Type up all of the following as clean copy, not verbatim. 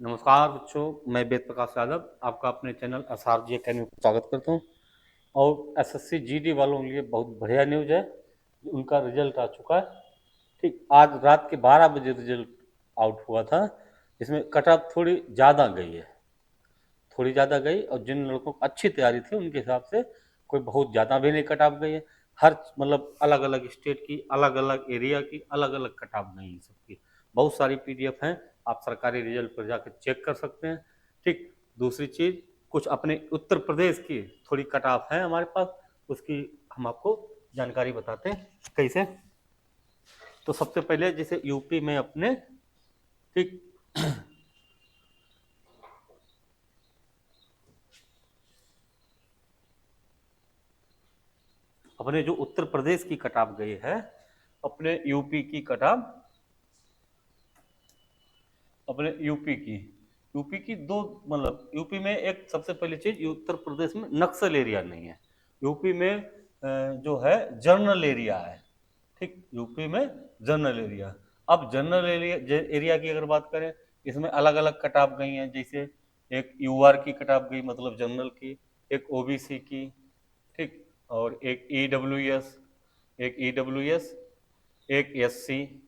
नमस्कार बच्चों, मैं वेद प्रकाश यादव आपका अपने चैनल SRG अकेडमी में स्वागत करता हूँ। और SSC GD वालों के लिए बहुत बढ़िया न्यूज़ है, उनका रिजल्ट आ चुका है। ठीक, आज रात के 12 बजे रिजल्ट आउट हुआ था, जिसमें कट ऑफ थोड़ी ज़्यादा गई है, थोड़ी ज़्यादा गई। और जिन लड़कों को अच्छी तैयारी थी उनके हिसाब से कोई बहुत ज़्यादा भी नहीं कट ऑफ गई है। हर मतलब अलग अलग स्टेट की, अलग अलग एरिया की अलग अलग कट ऑफ गई है सबकी। बहुत सारी PDF हैं, आप सरकारी रिजल्ट पर जाकर चेक कर सकते हैं। ठीक, दूसरी चीज़, कुछ अपने उत्तर प्रदेश की थोड़ी कट ऑफ है हमारे पास, उसकी हम आपको जानकारी बताते हैं कैसे। तो सबसे पहले जैसे यूपी में अपने, ठीक, अपने जो उत्तर प्रदेश की कट ऑफ गई है, अपने यूपी की कट ऑफ, अपने यूपी की दो, मतलब यूपी में एक सबसे पहली चीज, उत्तर प्रदेश में नक्सल एरिया नहीं है। यूपी में जो है जनरल एरिया है। ठीक, यूपी में जनरल एरिया। अब जनरल एरिया की अगर बात करें, इसमें अलग अलग कट ऑफ गई हैं। जैसे एक यूआर की कट ऑफ गई, मतलब जनरल की, एक ओबीसी की, ठीक, और एक ईडब्ल्यूएस, एक ईडब्ल्यूएस, एक एससी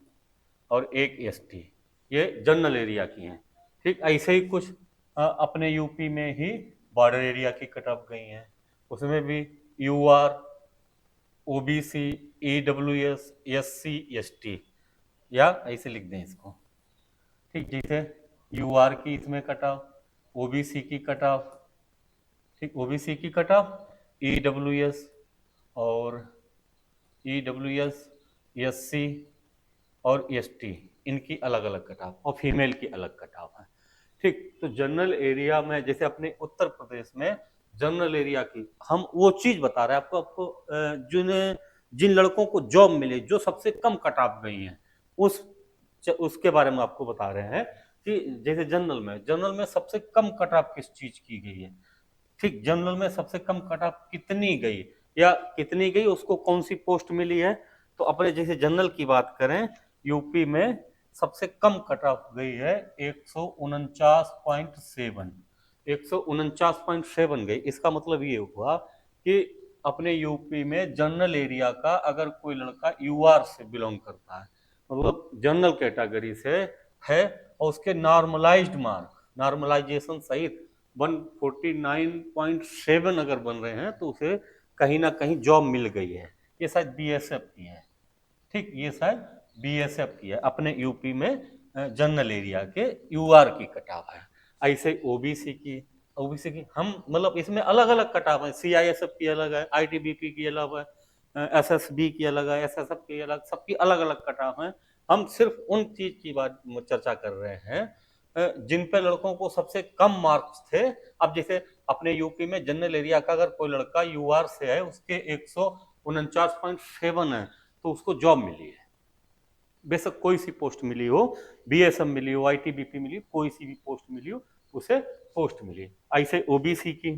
और एक एसटी। ये जनरल एरिया की हैं। ठीक, ऐसे ही कुछ अपने यूपी में ही बॉर्डर एरिया की कट ऑफ गई हैं, उसमें भी UR, OBC, EWS, SC, ST, या ऐसे लिख दें इसको। ठीक, जैसे यूआर की इसमें कट ऑफ, ओबीसी की कट ऑफ, ठीक, ओबीसी की कट ऑफ, ईडब्ल्यूएस और ईडब्ल्यूएस, एससी और एसटी, इनकी अलग अलग कट ऑफ, और फीमेल की अलग कट ऑफ है। ठीक, तो जनरल एरिया में जैसे अपने उत्तर प्रदेश में जनरल एरिया की हम वो चीज बता रहे हैं आपको जिन्हें, जिन लड़कों को जॉब मिले, जो सबसे कम कट ऑफ गई हैं, उस उसके बारे में आपको बता रहे हैं कि जैसे जनरल में सबसे कम कट ऑफ किस चीज की गई है। ठीक, जनरल में सबसे कम कट ऑफ कितनी गई, या कितनी गई, उसको कौन सी पोस्ट मिली है। तो अपने जैसे जनरल की बात करें, यूपी में सबसे कम कट ऑफ गई है 149.7, 149.7 गई। इसका मतलब ये हुआ कि अपने यूपी में जनरल एरिया का अगर कोई लड़का यूआर से बिलोंग करता है, मतलब जनरल कैटेगरी से है, और उसके नॉर्मलाइज्ड मार्क, नॉर्मलाइजेशन सहित 149.7 अगर बन रहे हैं, तो उसे कहीं ना कहीं जॉब मिल गई है। ये शायद बीएसएफ की है। ठीक, ये शायद बीएसएफ की है, अपने यूपी में जनरल एरिया के यूआर की कटाव है। ऐसे ओबीसी की हम मतलब इसमें अलग अलग कटाव है। सीआईएसएफ की अलग है, आईटीबीपी की अलग है, एसएसबी की अलग है, एसएसएफ की अलग, सबकी अलग अलग कटाव है। हम सिर्फ उन चीज की बात चर्चा कर रहे हैं जिन पे लड़कों को सबसे कम मार्क्स थे। अब जैसे अपने यूपी में जनरल एरिया का अगर कोई लड़का यूआर से है, उसके 149.7 है, तो उसको जॉब मिली है। बेशक कोई सी पोस्ट मिली हो, बीएसएफ मिली हो, आईटीबीपी मिली हो, कोई सी भी पोस्ट मिली हो, उसे पोस्ट मिली। ऐसे ओबीसी की,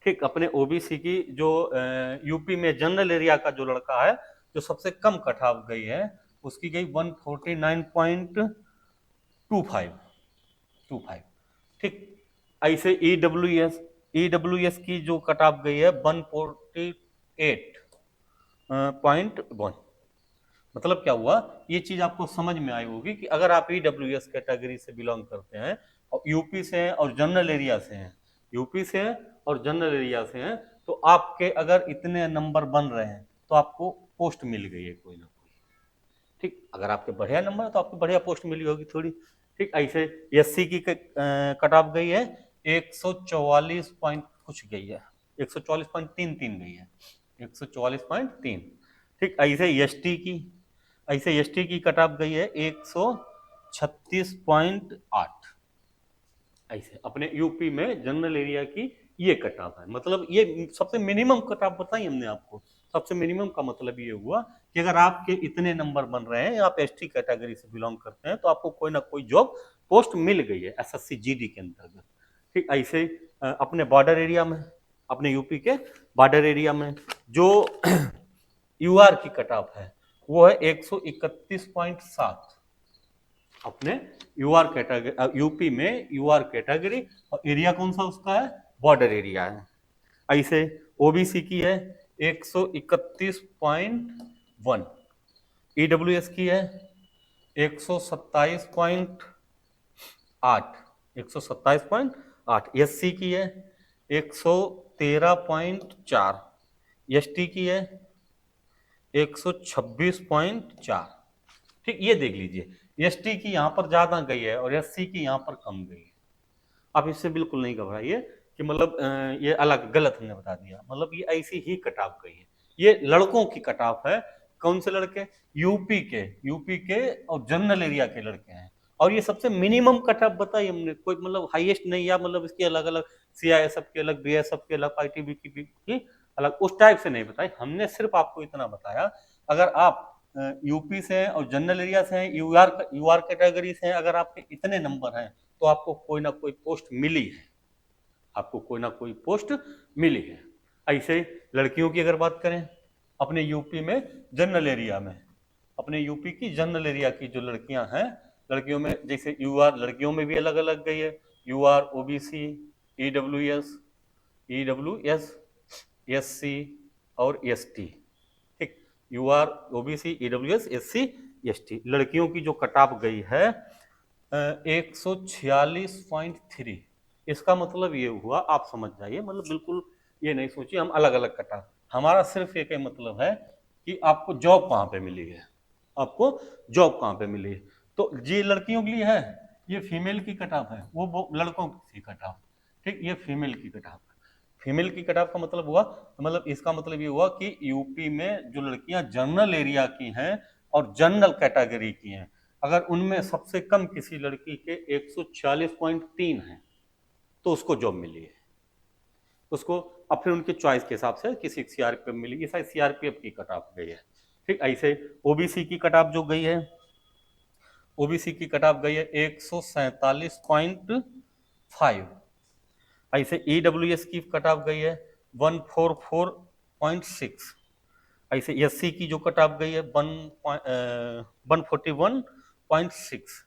ठीक, अपने ओबीसी की जो यूपी में जनरल एरिया का जो लड़का है, जो सबसे कम कट ऑफ गई है, उसकी गई 149.25। ठीक, ऐसे ईडब्ल्यूएस की जो कट ऑफ गई है 148.1। मतलब क्या हुआ, ये चीज आपको समझ में आई होगी कि अगर आप ईडब्ल्यूएस कैटेगरी से बिलोंग करते हैं और यूपी से हैं और जनरल एरिया से हैं, यूपी से हैं और जनरल एरिया से हैं, तो आपके अगर इतने नंबर बन रहे हैं, तो आपको पोस्ट मिल गई है कोई ना कोई। ठीक, अगर आपके बढ़िया नंबर है तो आपको बढ़िया पोस्ट मिली होगी थोड़ी। ठीक, ऐसे एससी की कट ऑफ गई है 144 पॉइंट कुछ गई है, 144.33 गई है, 144.3। ठीक, ऐसे एसटी की कट ऑफ गई है 136.8। ऐसे अपने यूपी में जनरल एरिया की ये कट ऑफ है। मतलब ये सबसे मिनिमम कट ऑफ बताई हमने आपको। सबसे मिनिमम का मतलब ये हुआ कि अगर आपके इतने नंबर बन रहे हैं, आप एसटी कैटेगरी से बिलोंग करते हैं, तो आपको कोई ना कोई जॉब पोस्ट मिल गई है एसएससी जीडी के अंतर्गत। ठीक, ऐसे अपने बॉर्डर एरिया में, अपने यूपी के बॉर्डर एरिया में जो यूआर की कट ऑफ है, वो है 131.7। अपने यूआर कैटेगरी, यूपी में यूआर कैटेगरी, और एरिया कौन सा उसका है, बॉर्डर एरिया है। ऐसे ओबीसी की है 131.1, ईडब्ल्यूएस की है 127.8, 127.8, एससी की है 113.4, एसटी की है 126.4। ठीक, ये देख लीजिए एसटी की यहाँ पर ज्यादा गई है और एससी की यहाँ पर कम गई है। आप इससे बिल्कुल नहीं घबराइए कि मतलब ये अलग गलत हमने बता दिया, मतलब ये ऐसी ही कट ऑफ गई है। ये लड़कों की कट ऑफ है। कौन से लड़के, यूपी के और जनरल एरिया के लड़के हैं। और ये सबसे मिनिमम कट ऑफ बताई हमने, कोई मतलब हाईएस्ट नहीं, या मतलब इसकी अलग अलग सीआईएसएफ के अलग, बीएसएफ के अलग, आईटीबीपी की अलग, उस टाइप से नहीं बताई हमने। सिर्फ आपको इतना बताया, अगर आप यूपी से हैं और जनरल एरिया से हैं, यूआर कैटेगरी से हैं, अगर आपके इतने नंबर हैं तो आपको कोई ना कोई पोस्ट मिली है, आपको कोई ना कोई पोस्ट मिली है। ऐसे लड़कियों की अगर बात करें, अपने यूपी में जनरल एरिया में, अपने यूपी की जनरल एरिया की जो लड़कियां हैं, लड़कियों में जैसे यूआर, लड़कियों में भी अलग अलग गई है, यूआर, ओबीसी, ईडब्ल्यूएस, एससी और एसटी। ठीक, UR, OBC, EWS, SC, ST लड़कियों की जो कट ऑफ गई है 146.3। इसका मतलब ये हुआ, आप समझ जाइए, मतलब बिल्कुल ये नहीं सोचिए हम अलग अलग कटा। हमारा सिर्फ एक ही मतलब है कि आपको जॉब कहाँ पे मिली है, आपको जॉब कहाँ पे मिली है। तो ये लड़कियों के लिए है, ये फीमेल की कट ऑफ है, वो लड़कों की कट ऑफ। ठीक, ये फीमेल की कट ऑफ। फीमेल की कट ऑफ का मतलब हुआ, मतलब इसका मतलब ये हुआ कि यूपी में जो लड़कियां जनरल एरिया की हैं और जनरल कैटेगरी की हैं, अगर उनमें सबसे कम किसी लड़की के 146.3 है तो उसको जॉब मिली है, उसको। अब फिर उनके चॉइस के हिसाब से किसी सीआरपीएफ मिली, ये शायद सीआरपीएफ की कट ऑफ गई है। ठीक, ऐसे ओबीसी की कट ऑफ जो गई है, ओबीसी की कट ऑफ गई है 147.5। ऐसे ईडब्ल्यूएस की कट ऑफ गई है 144.6। ऐसे एससी की जो कट ऑफ गई है 141.6,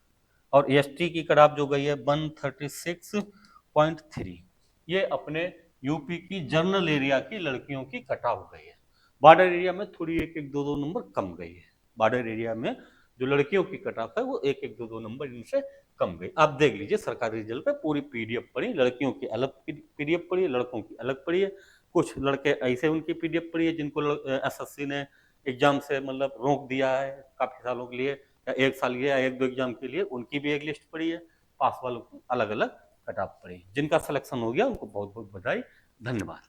और एसटी की कट ऑफ जो गई है 136.3। ये अपने यूपी की जनरल एरिया की लड़कियों की कट ऑफ गई है। बॉर्डर एरिया में थोड़ी एक एक दो दो नंबर कम गई है। बॉर्डर एरिया में जो लड़कियों की कट ऑफ है वो एक एक दो दो नंबर इनसे कम गई। आप देख लीजिए सरकारी रिजल्ट पे पूरी पीडीएफ पढ़ी, लड़कियों की अलग पीडीएफ पढ़ी है, लड़कों की अलग पढ़ी है। कुछ लड़के ऐसे उनकी पीडीएफ पढ़ी है जिनको एसएससी ने एग्जाम से मतलब रोक दिया है काफी सालों के लिए, या एक साल या एक दो एग्जाम के लिए, उनकी भी एक लिस्ट पड़ी है। पास वालों की अलग अलग कट ऑफ पड़ी। जिनका सिलेक्शन हो गया उनको बहुत बहुत बधाई, धन्यवाद।